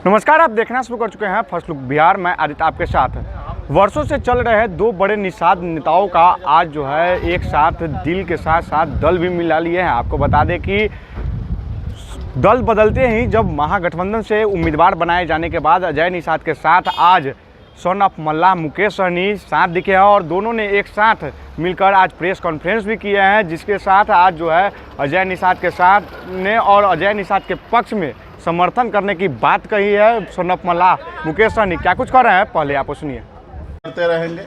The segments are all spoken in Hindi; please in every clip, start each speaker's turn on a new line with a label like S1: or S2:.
S1: नमस्कार, आप देखना शुरू कर चुके हैं फर्स्ट लुक बिहार। मैं आदित्य आपके साथ। वर्षों से चल रहे दो बड़े निषाद नेताओं का आज जो है एक साथ दिल के साथ साथ दल भी मिला लिए हैं। आपको बता दें कि दल बदलते ही जब महागठबंधन से उम्मीदवार बनाए जाने के बाद अजय निषाद के साथ आज सन ऑफ मल्लाह मुकेश सहनी साथ दिखे हैं और दोनों ने एक साथ मिलकर आज प्रेस कॉन्फ्रेंस भी किए हैं, जिसके साथ आज जो है अजय निषाद के साथ ने और अजय निषाद के पक्ष में समर्थन करने की बात कही है सन ऑफ मल्लाह मुकेश सहनी। क्या कुछ कर रहे हैं, पहले आप सुनिए।
S2: करते रहेंगे,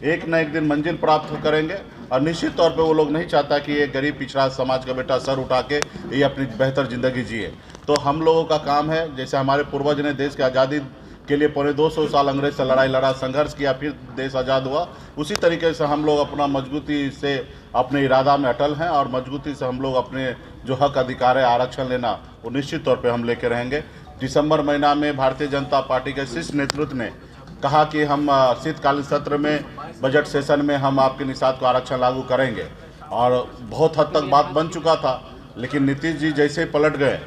S2: एक न एक दिन मंजिल प्राप्त करेंगे और निश्चित तौर पे वो लोग नहीं चाहता कि एक गरीब पिछड़ा समाज का बेटा सर उठा के ये अपनी बेहतर ज़िंदगी जिए। तो हम लोगों का काम है, जैसे हमारे पूर्वज ने देश की आज़ादी के लिए पौने 200 साल अंग्रेज से लड़ाई लड़ा, संघर्ष किया, फिर देश आज़ाद हुआ, उसी तरीके से हम लोग अपना मजबूती से अपने इरादा में अटल हैं और मजबूती से हम लोग अपने जो हक अधिकार है आरक्षण लेना वो निश्चित तौर पे हम लेके रहेंगे। दिसंबर महीना में भारतीय जनता पार्टी के शीर्ष नेतृत्व ने कहा कि हम शीतकालीन सत्र में बजट सेशन में हम आपके निषाद को आरक्षण लागू करेंगे और बहुत हद तक बात बन चुका था, लेकिन नीतीश जी जैसे ही पलट गए,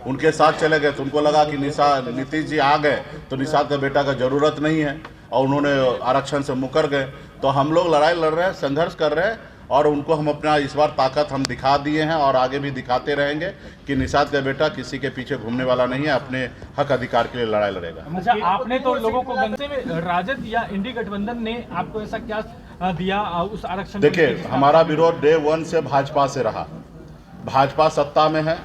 S2: उनके साथ चले गए तो उनको लगा कि नीतीश जी आ गए तो निषाद का बेटा का ज़रूरत नहीं है और उन्होंने आरक्षण से मुकर गए। तो हम लोग लड़ाई लड़ रहे हैं, संघर्ष कर रहे हैं और उनको हम अपना इस बार ताकत हम दिखा दिए हैं और आगे भी दिखाते रहेंगे कि निषाद का बेटा किसी के पीछे घूमने वाला नहीं है, अपने हक अधिकार के लिए लड़ाई लड़ेगा।
S3: अच्छा, आपने तो लोगों को गंदे में राजद या इंडी गठबंधन ने आपको ऐसा क्या दिया उस आरक्षण?
S2: देखिए, हमारा विरोध डे 1 से भाजपा से रहा। भाजपा सत्ता में है,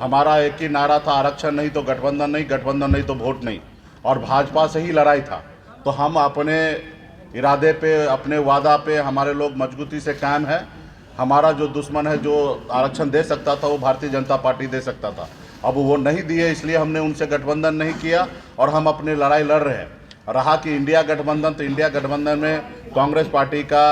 S2: हमारा एक ही नारा था, आरक्षण नहीं तो गठबंधन नहीं, गठबंधन नहीं तो वोट नहीं, और भाजपा से ही लड़ाई था। तो हम अपने इरादे पे, अपने वादा पे हमारे लोग मजबूती से कायम है। हमारा जो दुश्मन है, जो आरक्षण दे सकता था वो भारतीय जनता पार्टी दे सकता था, अब वो नहीं दिए, इसलिए हमने उनसे गठबंधन नहीं किया और हम अपनी लड़ाई लड़ रहे हैं। रहा कि इंडिया गठबंधन, तो इंडिया गठबंधन में कांग्रेस पार्टी का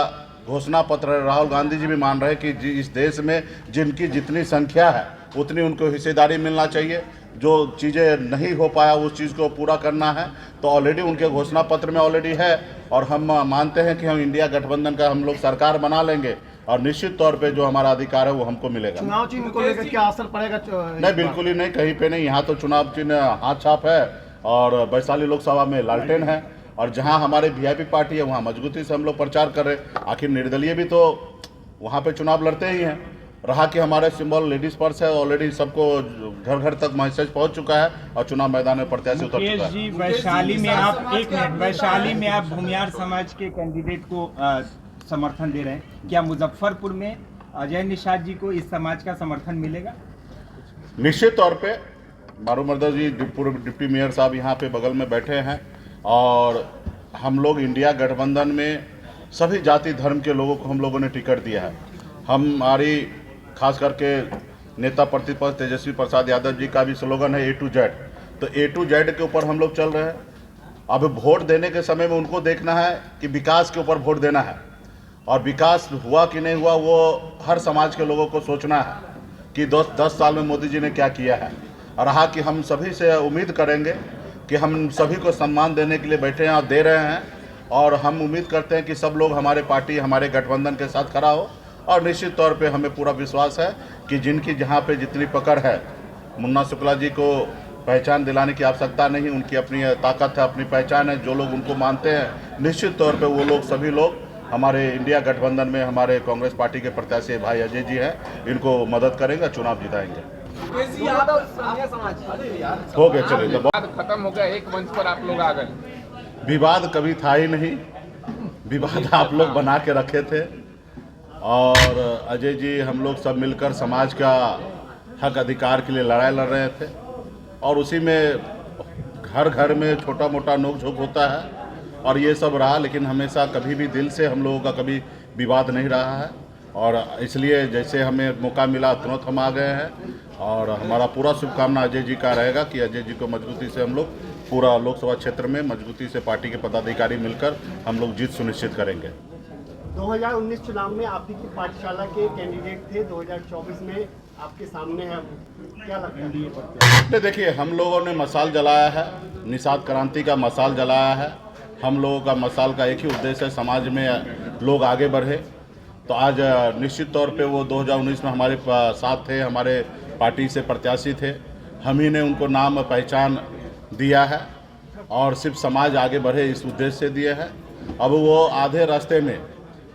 S2: घोषणा पत्र राहुल गांधी जी भी मान रहे हैं कि इस देश में जिनकी जितनी संख्या है उतनी उनको हिस्सेदारी मिलना चाहिए। जो चीज़ें नहीं हो पाया उस चीज़ को पूरा करना है, तो ऑलरेडी उनके घोषणा पत्र में ऑलरेडी है और हम मानते हैं कि हम इंडिया गठबंधन का हम लोग सरकार बना लेंगे और निश्चित तौर पे जो हमारा अधिकार है वो हमको मिलेगा।
S4: चुनाव चिन्ह को लेकर क्या असर पड़ेगा?
S2: नहीं, बिल्कुल ही नहीं, कहीं पे नहीं। यहाँ तो चुनाव चिन्ह हाथ छाप है और वैशाली लोकसभा में लालटेन है और जहाँ हमारे वीआईपी पार्टी है वहाँ मजबूती से हम लोग प्रचार कर रहे हैं। आखिर निर्दलीय भी तो वहाँ पे चुनाव लड़ते ही हैं। रहा कि हमारे सिंबल लेडीज पर्स है, ऑलरेडी सबको घर घर तक मैसेज पहुंच चुका है और चुनाव मैदान में प्रत्याशी उतर चुका है।
S5: वैशाली में आप वैशाली में आप भूमियार समाज के कैंडिडेट को समर्थन दे रहे हैं, क्या मुजफ्फरपुर में अजय निषाद जी को इस समाज का समर्थन मिलेगा?
S2: निश्चित तौर पे मारूमर्दा जी पूर्व डिप्टी मेयर साहब यहाँ पे बगल में बैठे हैं और हम लोग इंडिया गठबंधन में सभी जाति धर्म के लोगों को हम लोगों ने टिकट दिया है। हमारी खास करके नेता प्रतिपक्ष तेजस्वी प्रसाद यादव जी का भी स्लोगन है A to Z, तो A to Z के ऊपर हम लोग चल रहे हैं। अब वोट देने के समय में उनको देखना है कि विकास के ऊपर वोट देना है और विकास हुआ कि नहीं हुआ वो हर समाज के लोगों को सोचना है कि 10 साल में मोदी जी ने क्या किया है। और रहा कि हम सभी से उम्मीद करेंगे कि हम सभी को सम्मान देने के लिए बैठे हैं और दे रहे हैं और हम उम्मीद करते हैं कि सब लोग हमारे पार्टी, हमारे गठबंधन के साथ खड़ा हो और निश्चित तौर पे हमें पूरा विश्वास है कि जिनकी जहाँ पे जितनी पकड़ है, मुन्ना शुक्ला जी को पहचान दिलाने की आवश्यकता नहीं, उनकी अपनी ताकत है, अपनी पहचान है। जो लोग उनको मानते हैं निश्चित तौर पे वो लोग, सभी लोग हमारे इंडिया गठबंधन में हमारे कांग्रेस पार्टी के प्रत्याशी भाई अजय जी हैं, इनको मदद करेंगे, चुनाव जिताएंगे। हो गया, चलिए,
S6: खत्म हो गया, एक मंच पर आप लोग आ गए।
S2: विवाद कभी था ही नहीं, विवाद आप लोग बना के रखे थे और अजय जी हम लोग सब मिलकर समाज का हक अधिकार के लिए लड़ाई लड़ रहे थे और उसी में घर घर में छोटा मोटा नोक झोंक होता है और ये सब रहा, लेकिन हमेशा कभी भी दिल से हम लोगों का कभी विवाद नहीं रहा है और इसलिए जैसे हमें मौका मिला तुरंत हम आ गए हैं और हमारा पूरा शुभकामना अजय जी का रहेगा कि अजय जी को मजबूती से हम लोग पूरा लोकसभा क्षेत्र में मजबूती से पार्टी के पदाधिकारी मिलकर हम लोग जीत सुनिश्चित करेंगे।
S4: 2019 चुनाव में आप भी पाठशाला के कैंडिडेट थे, 2024 में आपके सामने है, क्या लगता है?
S2: देखिए, हम लोगों ने मशाल जलाया है, निषाद क्रांति का मशाल जलाया है। हम लोगों का मशाल का एक ही उद्देश्य है, समाज में लोग आगे बढ़े। तो आज निश्चित तौर पे वो 2019 में हमारे साथ थे, हमारे पार्टी से प्रत्याशी थे, हम ही ने उनको नाम पहचान दिया है और सिर्फ समाज आगे बढ़े इस उद्देश्य से दिए हैं। अब वो आधे रास्ते में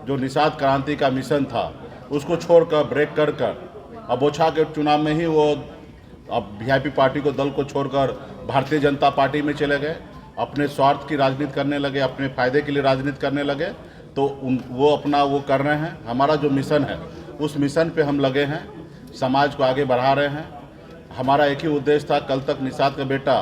S2: जो निषाद क्रांति का मिशन था उसको छोड़कर ब्रेक कर अब ओछा के चुनाव में ही वो अब वीआईपी पार्टी को दल को छोड़कर भारतीय जनता पार्टी में चले गए, अपने स्वार्थ की राजनीति करने लगे, अपने फायदे के लिए राजनीति करने लगे। तो वो अपना वो कर रहे हैं। हमारा जो मिशन है उस मिशन पे हम लगे हैं, समाज को आगे बढ़ा रहे हैं। हमारा एक ही उद्देश्य था, कल तक निषाद का बेटा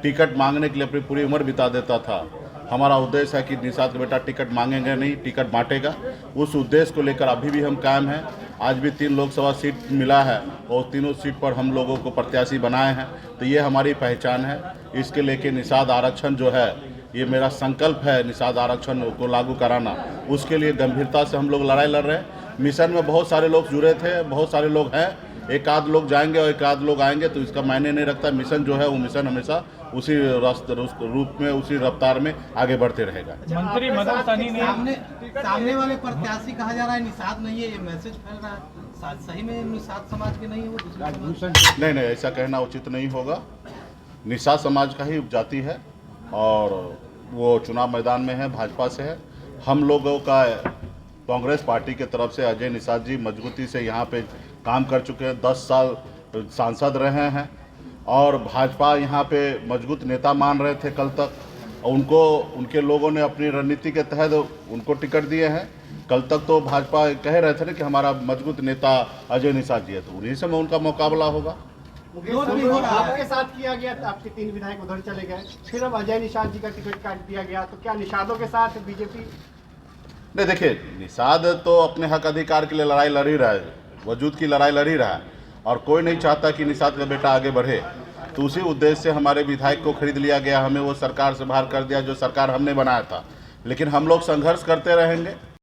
S2: टिकट मांगने के लिए अपनी पूरी उम्र बिता देता था। हमारा उद्देश्य है कि निषाद का बेटा टिकट मांगेंगे नहीं, टिकट बांटेगा। उस उद्देश्य को लेकर अभी भी हम कायम हैं। आज भी 3 लोकसभा सीट मिला है और तीनों सीट पर हम लोगों को प्रत्याशी बनाए हैं। तो ये हमारी पहचान है। इसके लेके निषाद आरक्षण जो है, ये मेरा संकल्प है, निषाद आरक्षण को लागू कराना। उसके लिए गंभीरता से हम लोग लड़ाई लड़ रहे हैं। मिशन में बहुत सारे लोग जुड़े थे, बहुत सारे लोग हैं। एक आध लोग जाएंगे और एक आध लोग आएंगे तो इसका मायने नहीं रखता। मिशन जो है वो मिशन हमेशा उसी रूप में, उसी रफ्तार में आगे बढ़ते रहेगा।
S3: मंत्री मदन सहनी ने
S7: सामने वाले प्रत्याशी कहा जा रहा है निषाद नहीं है, ये मैसेज फैल रहा है। सही में निषाद समाज के नहीं है, वो दूसरे
S2: नहीं, ऐसा कहना उचित नहीं होगा। निषाद समाज का ही उपजाति है और वो चुनाव मैदान में है, भाजपा से है। हम लोगों का कांग्रेस पार्टी के तरफ से अजय निषाद जी मजबूती से यहाँ पे काम कर चुके हैं, 10 साल सांसद रहे हैं और भाजपा यहाँ पे मजबूत नेता मान रहे थे कल तक। उनको उनके लोगों ने अपनी रणनीति के तहत उनको टिकट दिए हैं। कल तक तो भाजपा कह रहे थे ना कि हमारा मजबूत नेता अजय निषाद जी है, तो उन्हीं से में उनका मुकाबला होगा।
S4: आपके साथ किया गया, आपके 3 विधायक उधर चले गए, फिर अब अजय निषाद जी का टिकट काट दिया गया, तो क्या निषादों के साथ बीजेपी?
S2: नहीं, देखिए, निषाद तो अपने हक अधिकार के लिए लड़ाई लड़ ही रहा है, वजूद की लड़ाई लड़ ही रहा है और कोई नहीं चाहता कि निषाद का बेटा आगे बढ़े। तो उसी उद्देश्य से हमारे विधायक को खरीद लिया गया, हमें वो सरकार से बाहर कर दिया जो सरकार हमने बनाया था। लेकिन हम लोग संघर्ष करते रहेंगे।